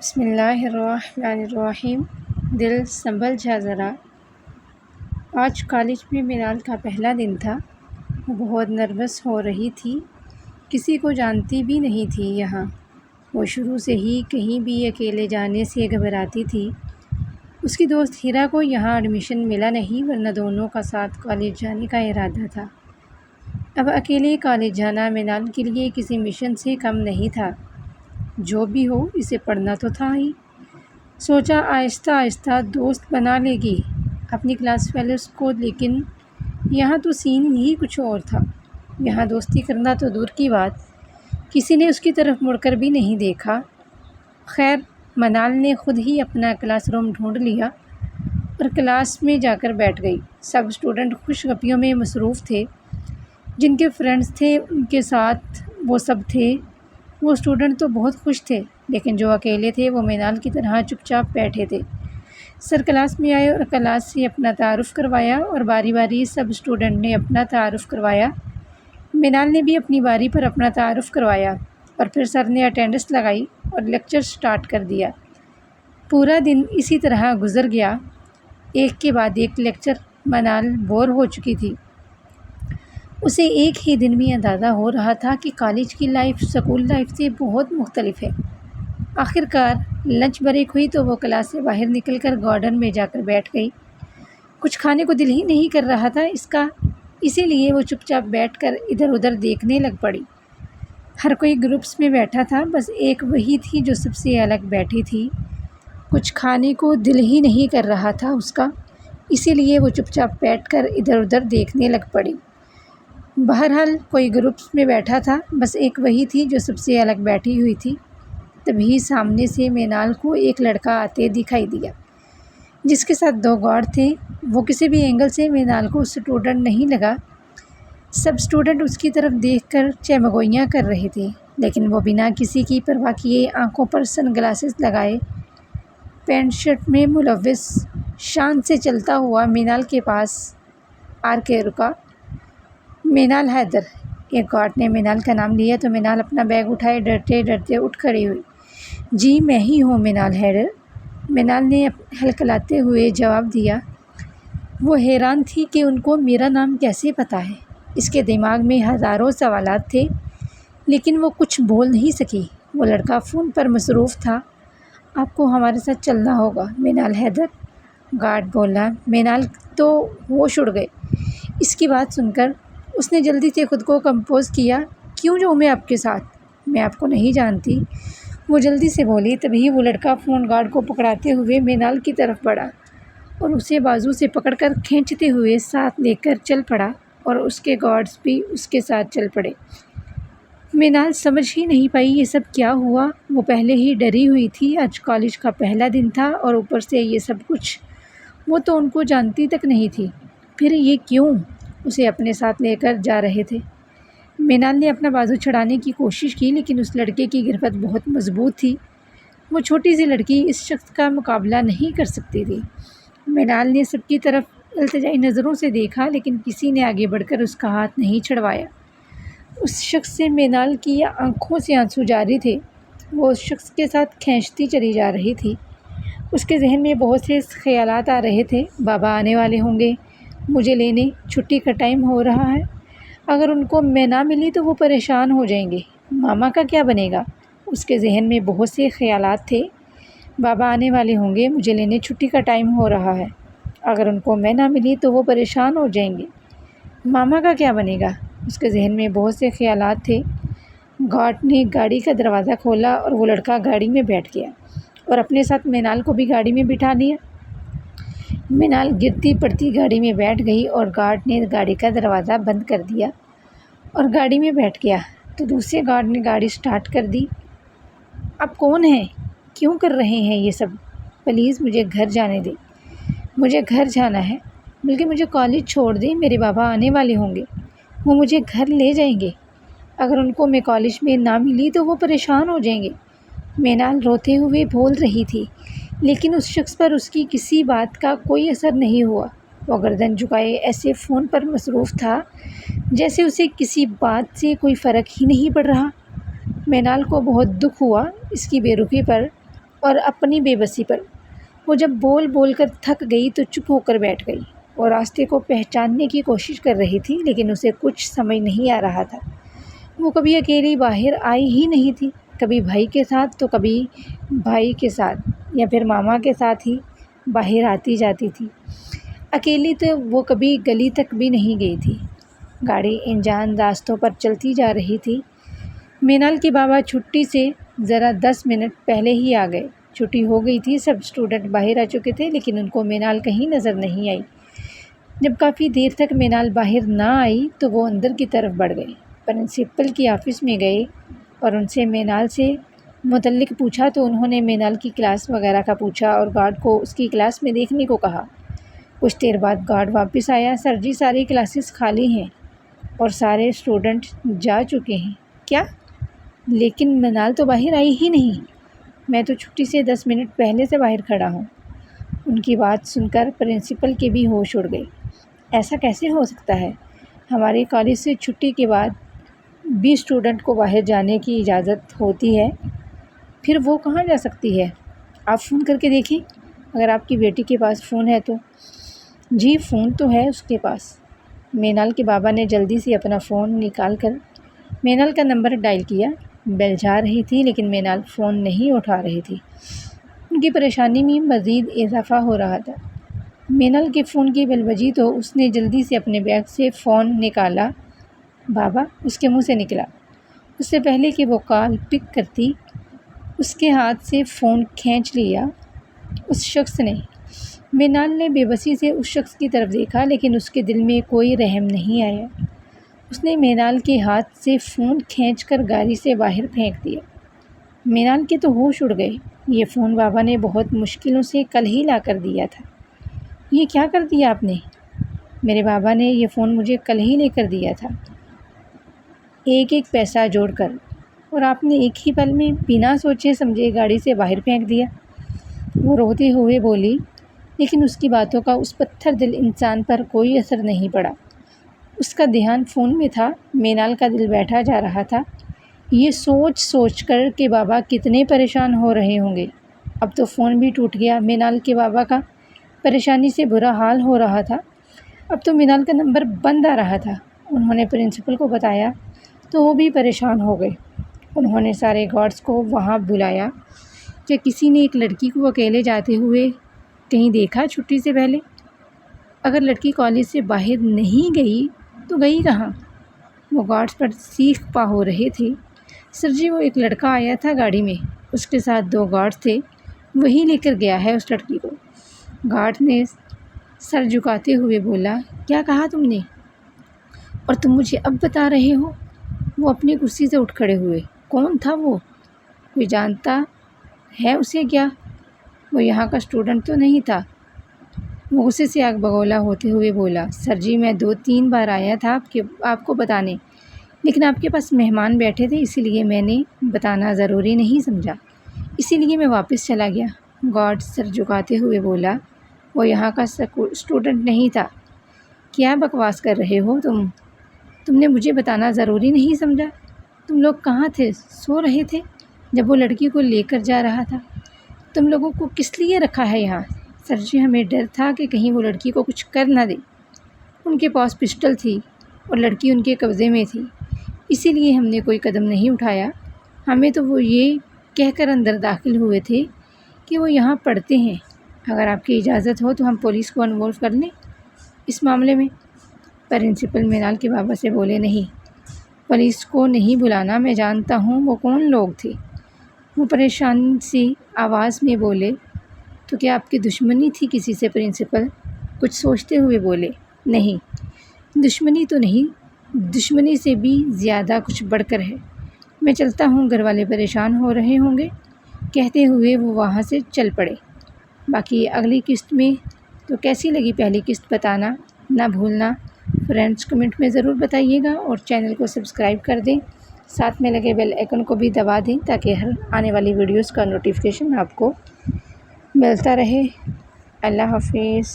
بسم اللہ الرحمن الرحیم۔ دل سنبھل جا ذرا۔ آج کالج میں مینال کا پہلا دن تھا۔ وہ بہت نروس ہو رہی تھی، کسی کو جانتی بھی نہیں تھی یہاں۔ وہ شروع سے ہی کہیں بھی اکیلے جانے سے گھبراتی تھی۔ اس کی دوست ہیرا کو یہاں ایڈمیشن ملا نہیں، ورنہ دونوں کا ساتھ کالج جانے کا ارادہ تھا۔ اب اکیلے کالج جانا مینال کے لیے کسی مشن سے کم نہیں تھا۔ جو بھی ہو، اسے پڑھنا تو تھا ہی۔ سوچا آہستہ آہستہ دوست بنا لے گی اپنی کلاس فیلوز کو، لیکن یہاں تو سین ہی کچھ اور تھا۔ یہاں دوستی کرنا تو دور کی بات، کسی نے اس کی طرف مڑ کر بھی نہیں دیکھا۔ خیر، منال نے خود ہی اپنا کلاس روم ڈھونڈ لیا اور کلاس میں جا کر بیٹھ گئی۔ سب اسٹوڈنٹ خوش گپیوں میں مصروف تھے۔ جن کے فرینڈز تھے ان کے ساتھ وہ سب تھے۔ وہ اسٹوڈنٹ تو بہت خوش تھے، لیکن جو اکیلے تھے وہ مینال کی طرح چپ چاپ بیٹھے تھے۔ سر کلاس میں آئے اور کلاس سے اپنا تعارف کروایا، اور باری باری سب اسٹوڈنٹ نے اپنا تعارف کروایا۔ مینال نے بھی اپنی باری پر اپنا تعارف کروایا، اور پھر سر نے اٹینڈنس لگائی اور لیکچر سٹارٹ کر دیا۔ پورا دن اسی طرح گزر گیا، ایک کے بعد ایک لیکچر۔ منال بور ہو چکی تھی۔ اسے ایک ہی دن میں اندازہ ہو رہا تھا کہ کالج کی لائف سکول لائف سے بہت مختلف ہے۔ آخر کار لنچ بریک ہوئی تو وہ کلاس سے باہر نکل کر گارڈن میں جا کر بیٹھ گئی۔ کچھ کھانے کو دل ہی نہیں کر رہا تھا اس کا، اسی لیے وہ چپ چاپ بیٹھ کر ادھر ادھر دیکھنے لگ پڑی۔ ہر کوئی گروپس میں بیٹھا تھا، بس ایک وہی تھی جو سب سے الگ بیٹھی تھی۔ کچھ کھانے کو دل ہی نہیں کر رہا تھا اس کا، اسی لیے وہ چپ چاپ بیٹھ کر ادھر ادھر دیکھنے لگ پڑی۔ بہرحال کوئی گروپس میں بیٹھا تھا، بس ایک وہی تھی جو سب سے الگ بیٹھی ہوئی تھی۔ تبھی سامنے سے مینال کو ایک لڑکا آتے دکھائی دیا، جس کے ساتھ دو گارڈ تھے۔ وہ کسی بھی اینگل سے مینال کو اسٹوڈنٹ نہیں لگا۔ سب اسٹوڈنٹ اس کی طرف دیکھ کر چہمگوئیاں کر رہے تھے، لیکن وہ بنا کسی کی پرواہ کیے آنکھوں پر سن گلاسز لگائے پینٹ شرٹ میں ملوث شان سے چلتا ہوا مینال کے پاس آر کے رکا۔ مینال حیدر۔ ایک گارڈ نے مینال کا نام لیا تو مینال اپنا بیگ اٹھائے ڈرتے ڈرتے اٹھ کھڑی ہوئی۔ جی میں ہی ہوں مینال حیدر، مینال نے ہلکلاتے ہوئے جواب دیا۔ وہ حیران تھی کہ ان کو میرا نام کیسے پتہ ہے۔ اس کے دماغ میں ہزاروں سوالات تھے، لیکن وہ کچھ بول نہیں سکی۔ وہ لڑکا فون پر مصروف تھا۔ آپ کو ہمارے ساتھ چلنا ہوگا مینال حیدر، گارڈ بولا۔ مینال تو ہوش اڑ گئے اس کی بات سن کر۔ اس نے جلدی سے خود کو کمپوز کیا۔ کیوں جاؤں میں آپ کے ساتھ؟ میں آپ کو نہیں جانتی، وہ جلدی سے بولی۔ تبھی وہ لڑکا فون گارڈ کو پکڑاتے ہوئے مینال کی طرف بڑھا اور اسے بازو سے پکڑ کر کھینچتے ہوئے ساتھ لے کر چل پڑا، اور اس کے گارڈز بھی اس کے ساتھ چل پڑے۔ مینال سمجھ ہی نہیں پائی یہ سب کیا ہوا۔ وہ پہلے ہی ڈری ہوئی تھی، آج کالج کا پہلا دن تھا اور اوپر سے یہ سب کچھ۔ وہ تو ان کو جانتی تک نہیں تھی، پھر یہ کیوں اسے اپنے ساتھ لے کر جا رہے تھے۔ مینال نے اپنا بازو چھڑانے کی کوشش کی، لیکن اس لڑکے کی گرفت بہت مضبوط تھی۔ وہ چھوٹی سی لڑکی اس شخص کا مقابلہ نہیں کر سکتی تھی۔ مینال نے سب کی طرف التجائی نظروں سے دیکھا، لیکن کسی نے آگے بڑھ کر اس کا ہاتھ نہیں چھڑوایا۔ اس شخص سے مینال کی آنکھوں سے آنسو جاری تھے۔ وہ اس شخص کے ساتھ کھینچتی چلی جا رہی تھی۔ اس کے ذہن میں بہت سے خیالات آ رہے تھے۔ بابا آنے والے ہوں گے مجھے لینے، چھٹی کا ٹائم ہو رہا ہے، اگر ان کو میں نہ ملی تو وہ پریشان ہو جائیں گے، ماما کا کیا بنے گا۔ اس کے ذہن میں بہت سے خیالات تھے۔ بابا آنے والے ہوں گے مجھے لینے، چھٹی کا ٹائم ہو رہا ہے، اگر ان کو میں نہ ملی تو وہ پریشان ہو جائیں گے، ماما کا کیا بنے گا۔ اس کے ذہن میں بہت سے خیالات تھے۔ گارڈ نے گاڑی کا دروازہ کھولا اور وہ لڑکا گاڑی میں بیٹھ گیا اور اپنے ساتھ مینال کو بھی گاڑی میں بٹھا لیا۔ مینال گرتی پڑتی گاڑی میں بیٹھ گئی اور گارڈ نے گاڑی کا دروازہ بند کر دیا اور گاڑی میں بیٹھ گیا تو دوسرے گارڈ نے گاڑی سٹارٹ کر دی۔ آپ کون ہیں؟ کیوں کر رہے ہیں یہ سب؟ پلیز مجھے گھر جانے دیں، مجھے گھر جانا ہے، بلکہ مجھے کالج چھوڑ دیں، میرے بابا آنے والے ہوں گے، وہ مجھے گھر لے جائیں گے، اگر ان کو میں کالج میں نہ ملی تو وہ پریشان ہو جائیں گے۔ مینال روتے ہوئے بول رہی تھی، لیکن اس شخص پر اس کی کسی بات کا کوئی اثر نہیں ہوا۔ وہ گردن جھکائے ایسے فون پر مصروف تھا جیسے اسے کسی بات سے کوئی فرق ہی نہیں پڑ رہا۔ مینال کو بہت دکھ ہوا اس کی بے رخی پر۔ اور اپنی بے بسی پر۔ وہ جب بول بول کر تھک گئی تو چپ ہو کر بیٹھ گئی اور راستے کو پہچاننے کی کوشش کر رہی تھی، لیکن اسے کچھ سمجھ نہیں آ رہا تھا۔ وہ کبھی اکیلی باہر آئی ہی نہیں تھی، کبھی بھائی کے ساتھ تو کبھی بھائی کے ساتھ یا پھر ماما کے ساتھ ہی باہر آتی جاتی تھی۔ اکیلی تو وہ کبھی گلی تک بھی نہیں گئی تھی۔ گاڑی انجان راستوں پر چلتی جا رہی تھی۔ مینال کے بابا چھٹی سے ذرا 10 منٹ پہلے ہی آ گئے۔ چھٹی ہو گئی تھی، سب اسٹوڈنٹ باہر آ چکے تھے، لیکن ان کو مینال کہیں نظر نہیں آئی۔ جب کافی دیر تک مینال باہر نہ آئی تو وہ اندر کی طرف بڑھ گئے، پرنسپل کی آفس میں گئے اور ان سے مینال سے متعلق پوچھا تو انہوں نے مینال کی کلاس وغیرہ کا پوچھا اور گارڈ کو اس کی کلاس میں دیکھنے کو کہا۔ کچھ دیر بعد گارڈ واپس آیا، سر جی ساری کلاسز خالی ہیں اور سارے اسٹوڈنٹ جا چکے ہیں۔ کیا؟ لیکن مینال تو باہر آئی ہی نہیں۔ میں تو چھٹی سے 10 منٹ پہلے سے باہر کھڑا ہوں۔ ان کی بات سن کر پرنسپل کے بھی ہوش اڑ گئے۔ ایسا کیسے ہو سکتا ہے؟ ہمارے کالج سے چھٹی کے بعد بھی اسٹوڈنٹ کو باہر جانے کی اجازت ہوتی ہے، پھر وہ کہاں جا سکتی ہے؟ آپ فون کر کے دیکھیں، اگر آپ کی بیٹی کے پاس فون ہے تو۔ جی فون تو ہے اس کے پاس۔ مینال کے بابا نے جلدی سے اپنا فون نکال کر مینال کا نمبر ڈائل کیا۔ بیل جا رہی تھی لیکن مینال فون نہیں اٹھا رہی تھی۔ ان کی پریشانی میں مزید اضافہ ہو رہا تھا۔ مینال کے فون کی بیل بجی تو اس نے جلدی سے اپنے بیگ سے فون نکالا۔ بابا اس کے منہ سے نکلا۔ اس سے پہلے کہ وہ کال پک کرتی، اس کے ہاتھ سے فون کھینچ لیا اس شخص نے۔ مینال نے بے بسی سے اس شخص کی طرف دیکھا، لیکن اس کے دل میں کوئی رحم نہیں آیا۔ اس نے مینال کے ہاتھ سے فون کھینچ کر گاڑی سے باہر پھینک دیا۔ مینال کے تو ہوش اڑ گئے۔ یہ فون بابا نے بہت مشکلوں سے کل ہی لا کر دیا تھا۔ یہ کیا کر دیا آپ نے؟ میرے بابا نے یہ فون مجھے کل ہی لے کر دیا تھا، ایک ایک پیسہ جوڑ کر، اور آپ نے ایک ہی پل میں بنا سوچے سمجھے گاڑی سے باہر پھینک دیا۔ وہ روتے ہوئے بولی، لیکن اس کی باتوں کا اس پتھر دل انسان پر کوئی اثر نہیں پڑا۔ اس کا دھیان فون میں تھا۔ مینال کا دل بیٹھا جا رہا تھا، یہ سوچ سوچ کر کہ بابا کتنے پریشان ہو رہے ہوں گے۔ اب تو فون بھی ٹوٹ گیا۔ مینال کے بابا کا پریشانی سے برا حال ہو رہا تھا۔ اب تو مینال کا نمبر بند آ رہا تھا۔ انہوں نے پرنسپل کو بتایا تو وہ بھی پریشان ہو گئے۔ انہوں نے سارے گارڈز کو وہاں بلایا۔ کیا کسی نے ایک لڑکی کو اکیلے جاتے ہوئے کہیں دیکھا چھٹی سے پہلے؟ اگر لڑکی کالج سے باہر نہیں گئی تو گئی کہاں؟ وہ گارڈز پر سیخ پا ہو رہے تھے۔ سر جی وہ ایک لڑکا آیا تھا گاڑی میں، اس کے ساتھ 2 گارڈز تھے، وہی لے کر گیا ہے اس لڑکی کو۔ گارڈ نے سر جھکاتے ہوئے بولا، کیا کہا تم نے؟ اور تم مجھے اب بتا رہے ہو؟ وہ اپنی کرسی سے اٹھ کھڑے ہوئے۔ کون تھا وہ؟ کوئی جانتا ہے اسے کیا؟ وہ یہاں کا اسٹوڈنٹ تو نہیں تھا؟ وہ غصے سے آگ بگولا ہوتے ہوئے بولا، سر جی میں 2-3 بار آیا تھا آپ کو بتانے، لیکن آپ کے پاس مہمان بیٹھے تھے، اسی لیے میں نے بتانا ضروری نہیں سمجھا، اسی لیے میں واپس چلا گیا۔ گارڈ سر جھکاتے ہوئے بولا، وہ یہاں کا اسٹوڈنٹ نہیں تھا۔ کیا بکواس کر رہے ہو تم نے مجھے بتانا ضروری نہیں سمجھا؟ تم لوگ کہاں تھے؟ سو رہے تھے جب وہ لڑکی کو لے کر جا رہا تھا؟ تم لوگوں کو کس لیے رکھا ہے یہاں؟ سر جی ہمیں ڈر تھا کہ کہیں وہ لڑکی کو کچھ کر نہ دے۔ ان کے پاس پسٹل تھی اور لڑکی ان کے قبضے میں تھی، اسی لیے ہم نے کوئی قدم نہیں اٹھایا۔ ہمیں تو وہ یہ کہہ کر اندر داخل ہوئے تھے کہ وہ یہاں پڑھتے ہیں۔ اگر آپ کی اجازت ہو تو ہم پولیس کو انوالو کر لیں اس معاملے میں۔ پرنسپل مینال کے بابا سے بولے، نہیں، پولیس کو نہیں بلانا، میں جانتا ہوں وہ کون لوگ تھے۔ وہ پریشان سی آواز میں بولے، تو کیا آپ کی دشمنی تھی کسی سے؟ پرنسپل کچھ سوچتے ہوئے بولے، نہیں، دشمنی تو نہیں، دشمنی سے بھی زیادہ کچھ بڑھ کر ہے۔ میں چلتا ہوں، گھر والے پریشان ہو رہے ہوں گے۔ کہتے ہوئے وہ وہاں سے چل پڑے۔ باقی اگلی قسط میں تو کیسی لگی پہلی قسط بتانا نہ بھولنا۔ فرینڈز کمنٹ میں ضرور بتائیے گا اور چینل کو سبسکرائب کر دیں، ساتھ میں لگے بیل آئیکن کو بھی دبا دیں تاکہ ہر آنے والی ویڈیوز کا نوٹیفیکیشن آپ کو ملتا رہے۔ اللہ حافظ۔